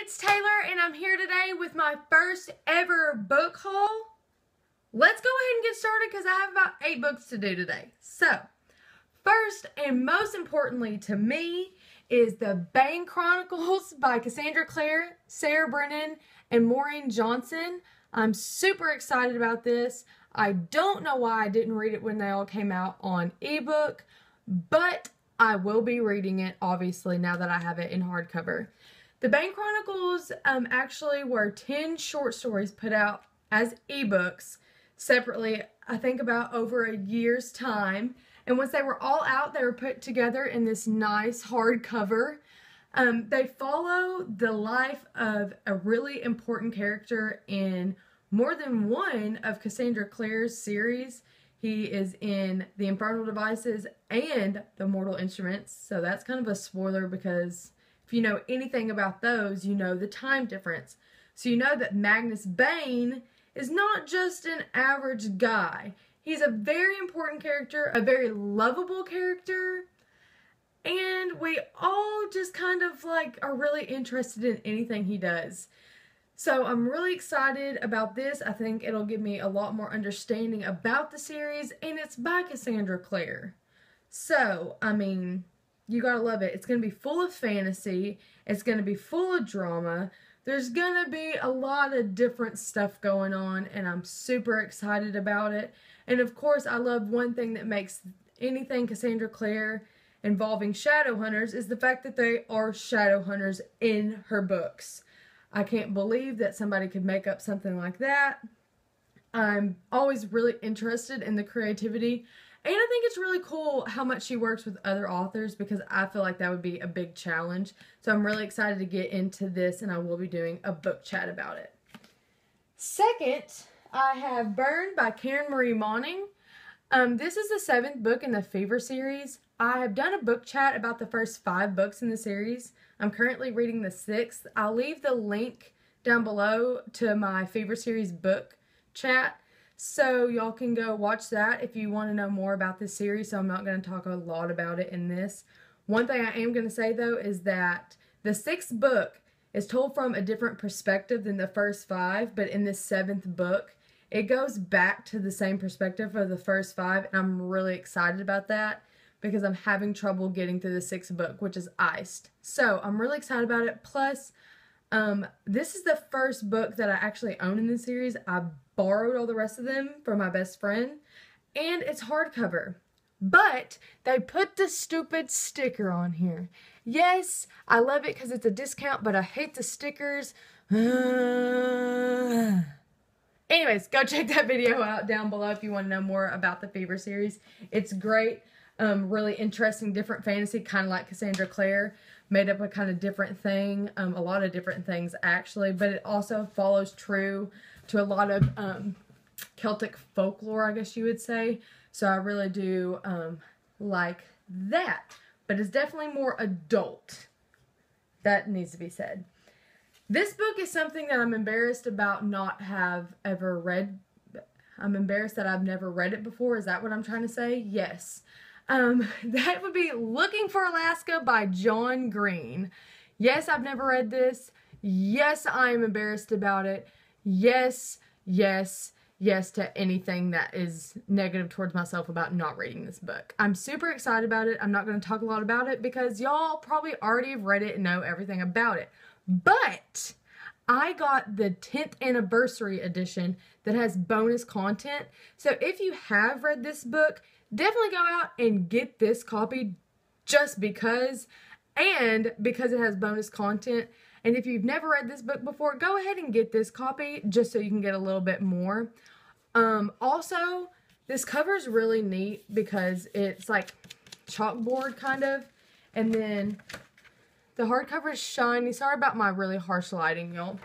it's Taylor, and I'm here today with my first ever book haul. Let's go ahead and get started because I have about 8 books to do today. So, first and most importantly to me is the Bane Chronicles by Cassandra Clare, Sarah Brennan, and Maureen Johnson. I'm super excited about this. I don't know why I didn't read it when they all came out on ebook, but I will be reading it, obviously, now that I have it in hardcover. The Bane Chronicles actually were 10 short stories put out as ebooks separately, I think about over a year's time. And once they were all out, they were put together in this nice hardcover. They follow the life of a really important character in more than one of Cassandra Clare's series. He is in The Infernal Devices and The Mortal Instruments. So that's kind of a spoiler because if you know anything about those, you know the time difference. So you know that Magnus Bane is not just an average guy. He's a very important character, a very lovable character, and we all just kind of like are really interested in anything he does. So I'm really excited about this. I think it'll give me a lot more understanding about the series, and it's by Cassandra Clare. So, I mean, you gotta love it. It's gonna be full of fantasy. It's gonna be full of drama. There's gonna be a lot of different stuff going on, and I'm super excited about it. And of course, I love one thing that makes anything Cassandra Clare involving shadow hunters is the fact that they are shadow hunters in her books. I can't believe that somebody could make up something like that. I'm always really interested in the creativity, and I think it's really cool how much she works with other authors because I feel like that would be a big challenge. So I'm really excited to get into this, and I will be doing a book chat about it. Second, I have Burn by Karen Marie Moning. This is the 7th book in the Fever series. I have done a book chat about the first 5 books in the series. I'm currently reading the 6th. I'll leave the link down below to my Fever series book chat, so y'all can go watch that if you want to know more about this series. So I'm not going to talk a lot about it in this. One thing I am going to say though is that the 6th book is told from a different perspective than the first 5, but in this 7th book, it goes back to the same perspective of the first 5, and I'm really excited about that because I'm having trouble getting through the 6th book, which is Iced. So I'm really excited about it. Plus, this is the first book that I actually own in the series. I borrowed all the rest of them from my best friend, and it's hardcover. But they put the stupid sticker on here. Yes, I love it because it's a discount, but I hate the stickers. Anyways, go check that video out down below if you want to know more about the Fever series. It's great. Really interesting, different fantasy, kind of like Cassandra Clare, made up a kind of different thing, a lot of different things actually, but it also follows true to a lot of Celtic folklore, I guess you would say, so I really do like that, but it's definitely more adult. That needs to be said. This book is something that I'm embarrassed about not have ever read. I'm embarrassed that I've never read it before. Is that what I'm trying to say? Yes. That would be Looking for Alaska by John Green. Yes, I've never read this. Yes, I am embarrassed about it. Yes, yes, yes to anything that is negative towards myself about not reading this book. I'm super excited about it. I'm not going to talk a lot about it because y'all probably already have read it and know everything about it. But I got the 10th anniversary edition that has bonus content. So if you have read this book, definitely go out and get this copy just because, and because it has bonus content. And if you've never read this book before, go ahead and get this copy just so you can get a little bit more. Also, this cover is really neat because it's like chalkboard kind of, and then the hardcover is shiny. Sorry about my really harsh lighting, y'all.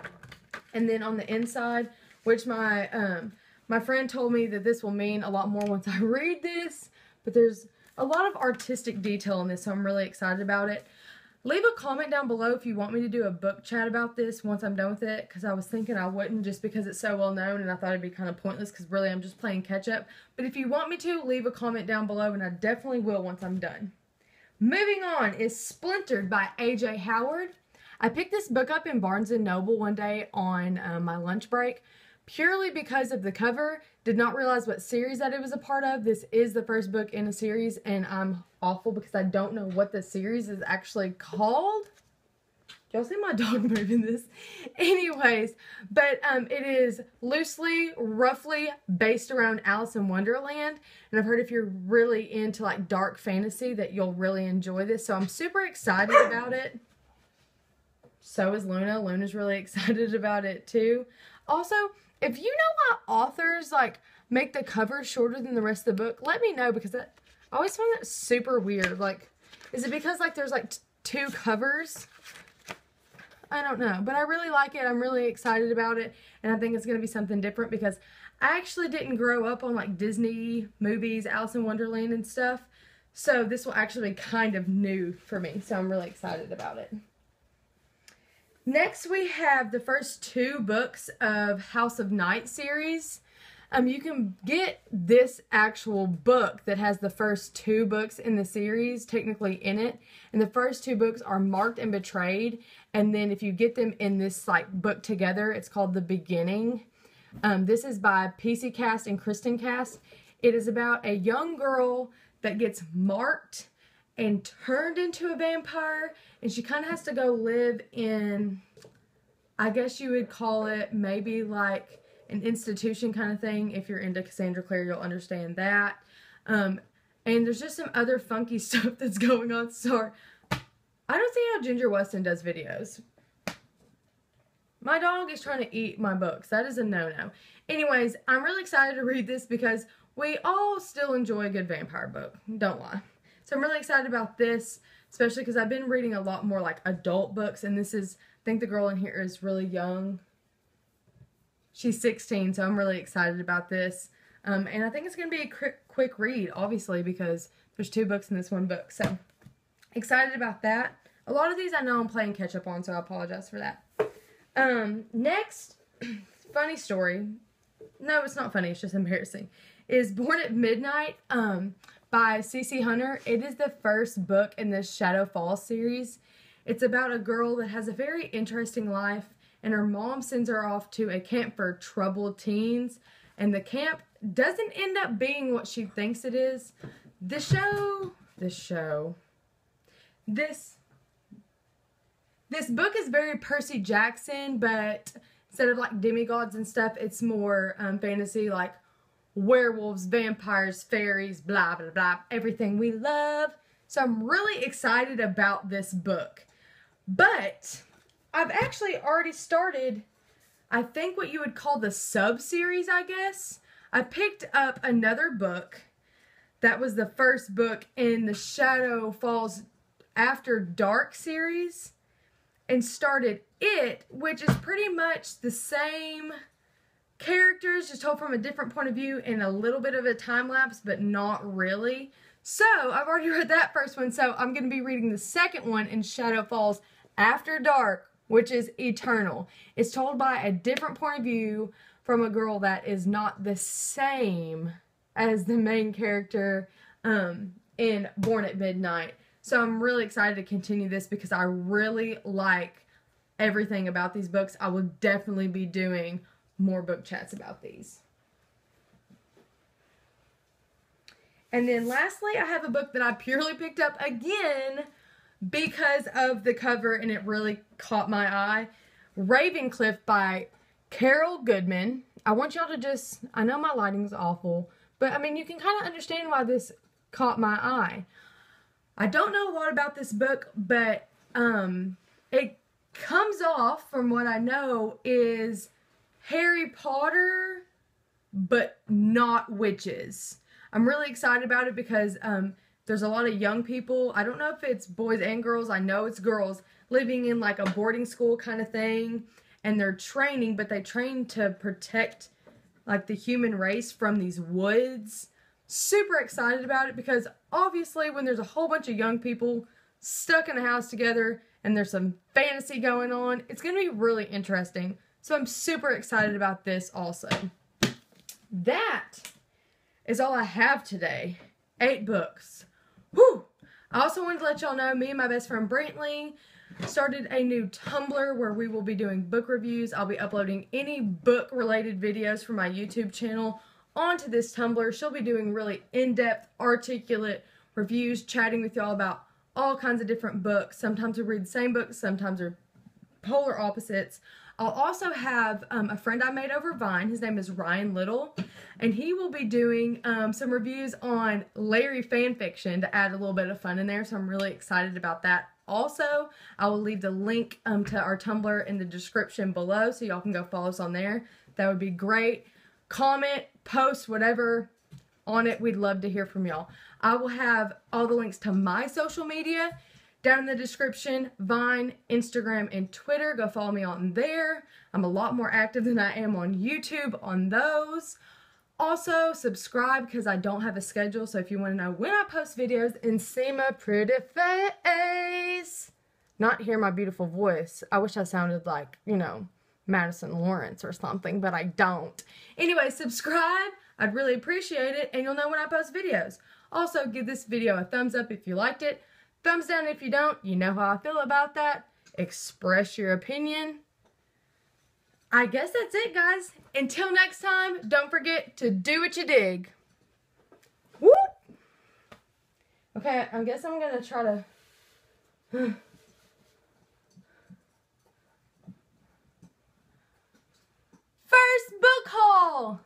And then on the inside, which my friend told me that this will mean a lot more once I read this, but there's a lot of artistic detail in this, so I'm really excited about it. Leave a comment down below if you want me to do a book chat about this once I'm done with it, because I was thinking I wouldn't just because it's so well known, and I thought it'd be kind of pointless because really I'm just playing catch up. But if you want me to, leave a comment down below, and I definitely will once I'm done. Moving on is Splintered by A.J. Howard. I picked this book up in Barnes & Noble one day on my lunch break purely because of the cover. Did not realize what series that it was a part of. This is the first book in a series, and I'm awful because I don't know what the series is actually called. Y'all see my dog moving this? Anyways, but it is loosely, roughly based around Alice in Wonderland. And I've heard if you're really into like dark fantasy that you'll really enjoy this. So I'm super excited about it. So is Luna. Luna's really excited about it too. Also, if you know why authors like make the cover shorter than the rest of the book, let me know, because I always find that super weird. Like, is it because like there's like two covers? I don't know, but I really like it. I'm really excited about it, and I think it's going to be something different because I actually didn't grow up on like Disney movies, Alice in Wonderland and stuff, so this will actually be kind of new for me, so I'm really excited about it. Next, we have the first 2 books of House of Night series. You can get this actual book that has the first 2 books in the series technically in it. And the first 2 books are Marked and Betrayed. And then if you get them in this like book together, it's called The Beginning. This is by PC Cast and Kristen Cast. It is about a young girl that gets marked and turned into a vampire. And she kind of has to go live in, I guess you would call it maybe like an institution kind of thing. If you're into Cassandra Clare, you'll understand that. And there's just some other funky stuff that's going on. Sorry. I don't see how Ginger Weston does videos. My dog is trying to eat my books. That is a no-no. Anyways, I'm really excited to read this because we all still enjoy a good vampire book. Don't lie. So I'm really excited about this, especially because I've been reading a lot more like adult books. And this is, I think the girl in here is really young. She's 16, so I'm really excited about this. And I think it's going to be a quick read, obviously, because there's 2 books in this one book. So, excited about that. A lot of these I know I'm playing catch up on, so I apologize for that. Next, funny story. No, it's not funny. It's just embarrassing. Is Born at Midnight by C.C. Hunter. It is the first book in this Shadow Falls series. It's about a girl that has a very interesting life, and her mom sends her off to a camp for troubled teens, and the camp doesn't end up being what she thinks it is. This book is very Percy Jackson, but instead of like demigods and stuff, it's more fantasy, like werewolves, vampires, fairies, blah, blah, blah, everything we love. So I'm really excited about this book. But I've actually already started, I think what you would call the sub-series, I guess. I picked up another book that was the first book in the Shadow Falls After Dark series and started it, which is pretty much the same characters, just told from a different point of view and a little bit of a time lapse, but not really. So I've already read that first one, so I'm going to be reading the second one in Shadow Falls After Dark, which is Eternal. It's told by a different point of view from a girl that is not the same as the main character in Born at Midnight. So I'm really excited to continue this because I really like everything about these books. I will definitely be doing more book chats about these. And then lastly, I have a book that I purely picked up again because of the cover and it really caught my eye. Raveing Cliff by Carol Goodman. I want y'all to just, I know my lighting's awful, but I mean, you can kind of understand why this caught my eye. I don't know a lot about this book, but it comes off, from what I know, is Harry Potter, but not witches. I'm really excited about it because there's a lot of young people. I don't know if it's boys and girls. I know it's girls living in like a boarding school kind of thing. And they're training, but they train to protect like the human race from these woods. Super excited about it because obviously when there's a whole bunch of young people stuck in a house together and there's some fantasy going on, it's going to be really interesting. So I'm super excited about this also. That is all I have today. 8 books. Whew! I also wanted to let y'all know, me and my best friend Brantley, started a new Tumblr where we will be doing book reviews. I'll be uploading any book related videos from my YouTube channel onto this Tumblr. She'll be doing really in-depth, articulate reviews, chatting with y'all about all kinds of different books. Sometimes we read the same books, sometimes they're polar opposites. I'll also have a friend I made over Vine. His name is Ryan Little, and he will be doing some reviews on Larry fanfiction to add a little bit of fun in there, so I'm really excited about that. Also, I will leave the link to our Tumblr in the description below, so y'all can go follow us on there. That would be great. Comment, post, whatever on it. We'd love to hear from y'all. I will have all the links to my social media down in the description: Vine, Instagram, and Twitter. Go follow me on there. I'm a lot more active than I am on YouTube on those. Also, subscribe because I don't have a schedule. So if you want to know when I post videos and see my pretty face, not hear my beautiful voice. I wish I sounded like, you know, Madison Lawrence or something, but I don't. Anyway, subscribe. I'd really appreciate it, and you'll know when I post videos. Also, give this video a thumbs up if you liked it. Thumbs down if you don't. You know how I feel about that. Express your opinion. I guess that's it, guys. Until next time, don't forget to do what you dig. Whoop! Okay, I guess I'm going to try to... First book haul!